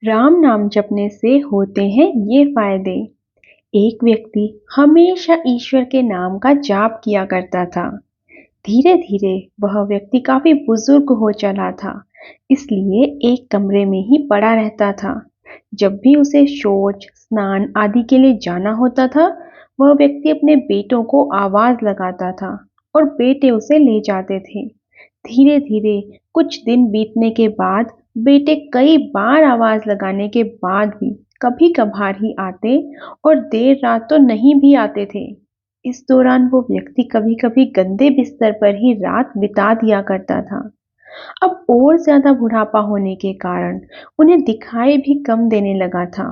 राम नाम जपने से होते हैं ये फायदे। एक व्यक्ति हमेशा ईश्वर के नाम का जाप किया करता था। धीरे धीरे वह व्यक्ति काफी बुजुर्ग हो चला था, इसलिए एक कमरे में ही पड़ा रहता था। जब भी उसे शौच, स्नान आदि के लिए जाना होता था, वह व्यक्ति अपने बेटों को आवाज लगाता था और बेटे उसे ले जाते थे। धीरे धीरे कुछ दिन बीतने के बाद बेटे कई बार आवाज लगाने के बाद भी कभी कभार ही आते और देर रात तो नहीं भी आते थे। इस दौरान वो व्यक्ति कभी कभी गंदे बिस्तर पर ही रात बिता दिया करता था। अब और ज्यादा बुढ़ापा होने के कारण उन्हें दिखाई भी कम देने लगा था।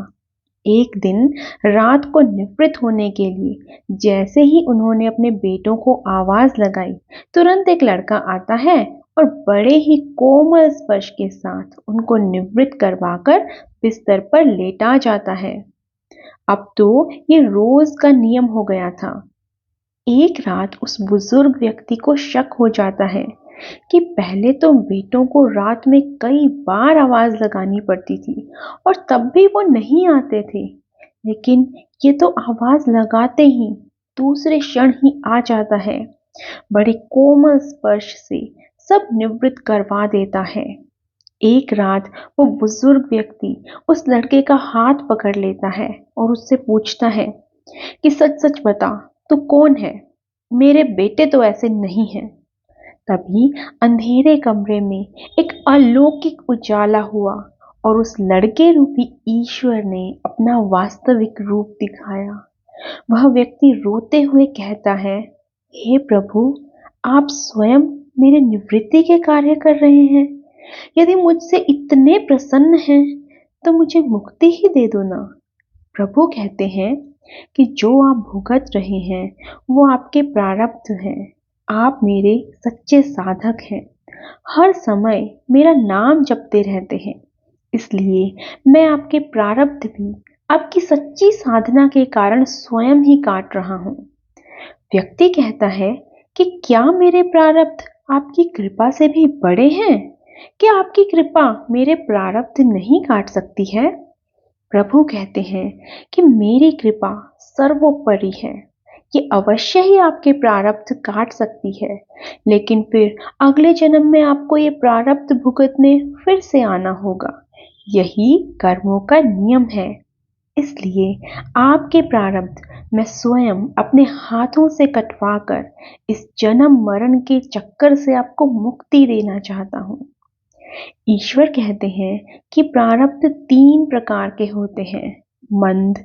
एक दिन रात को निवृत्त होने के लिए जैसे ही उन्होंने अपने बेटों को आवाज लगाई, तुरंत एक लड़का आता है और बड़े ही कोमल स्पर्श के साथ उनको निवृत्त करवाकर बिस्तर पर लेटा जाता है। अब तो ये रोज का नियम हो गया था। एक रात उस बुजुर्ग व्यक्ति को शक हो जाता है कि पहले तो बेटों को रात में कई बार आवाज लगानी पड़ती थी और तब भी वो नहीं आते थे, लेकिन ये तो आवाज लगाते ही दूसरे क्षण ही आ जाता है। बड़े कोमल स्पर्श से सब निवृत्त करवा देता है। एक रात वो बुजुर्ग व्यक्ति उस लड़के का हाथ पकड़ लेता है और उससे पूछता है कि सच सच बता, तू कौन है? मेरे बेटे तो ऐसे नहीं हैं। तभी अंधेरे कमरे में एक अलौकिक उजाला हुआ और उस लड़के रूपी ईश्वर ने अपना वास्तविक रूप दिखाया। वह व्यक्ति रोते हुए कहता है, हे प्रभु, आप स्वयं मेरे निवृत्ति के कार्य कर रहे हैं। यदि मुझसे इतने प्रसन्न हैं तो मुझे मुक्ति ही दे दो ना। प्रभु कहते हैं कि जो आप भुगत रहे हैं वो आपके प्रारब्ध हैं। आप मेरे सच्चे साधक हैं, हर समय मेरा नाम जपते रहते हैं, इसलिए मैं आपके प्रारब्ध भी आपकी सच्ची साधना के कारण स्वयं ही काट रहा हूँ। व्यक्ति कहता है कि क्या मेरे प्रारब्ध आपकी कृपा से भी बड़े हैं? क्या आपकी कृपा मेरे प्रारब्ध नहीं काट सकती है? प्रभु कहते हैं कि मेरी कृपा सर्वोपरि है। ये अवश्य ही आपके प्रारब्ध काट सकती है, लेकिन फिर अगले जन्म में आपको ये प्रारब्ध भुगतने फिर से आना होगा। यही कर्मों का नियम है। इसलिए आपके प्रारब्ध मैं स्वयं अपने हाथों से कटवाकर इस जन्म मरण के चक्कर से आपको मुक्ति देना चाहता हूँ। ईश्वर कहते हैं कि प्रारब्ध 3 प्रकार के होते हैं, मंद,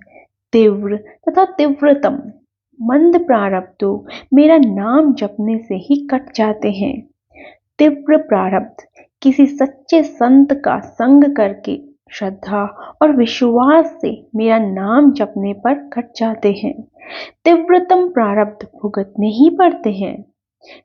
तीव्र तथा तीव्रतम। मंद प्रारब्ध तो मेरा नाम जपने से ही कट जाते हैं। तीव्र प्रारब्ध किसी सच्चे संत का संग करके श्रद्धा और विश्वास से मेरा नाम जपने पर कट जाते हैं। तीव्रतम प्रारब्ध भुगतने ही पड़ते हैं,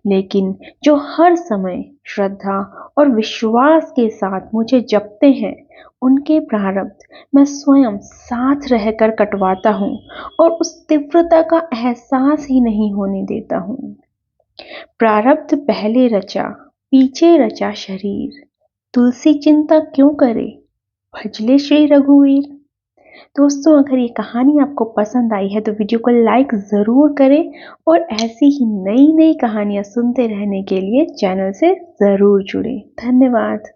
लेकिन जो हर समय श्रद्धा और विश्वास के साथ मुझे जपते हैं, उनके प्रारब्ध मैं स्वयं साथ रहकर कटवाता हूँ और उस तीव्रता का एहसास ही नहीं होने देता हूँ। प्रारब्ध पहले रचा, पीछे रचा शरीर, तुलसी चिंता क्यों करे, भजले श्री रघुवीर। दोस्तों, अगर ये कहानी आपको पसंद आई है तो वीडियो को लाइक ज़रूर करें और ऐसी ही नई नई कहानियाँ सुनते रहने के लिए चैनल से ज़रूर जुड़ें। धन्यवाद।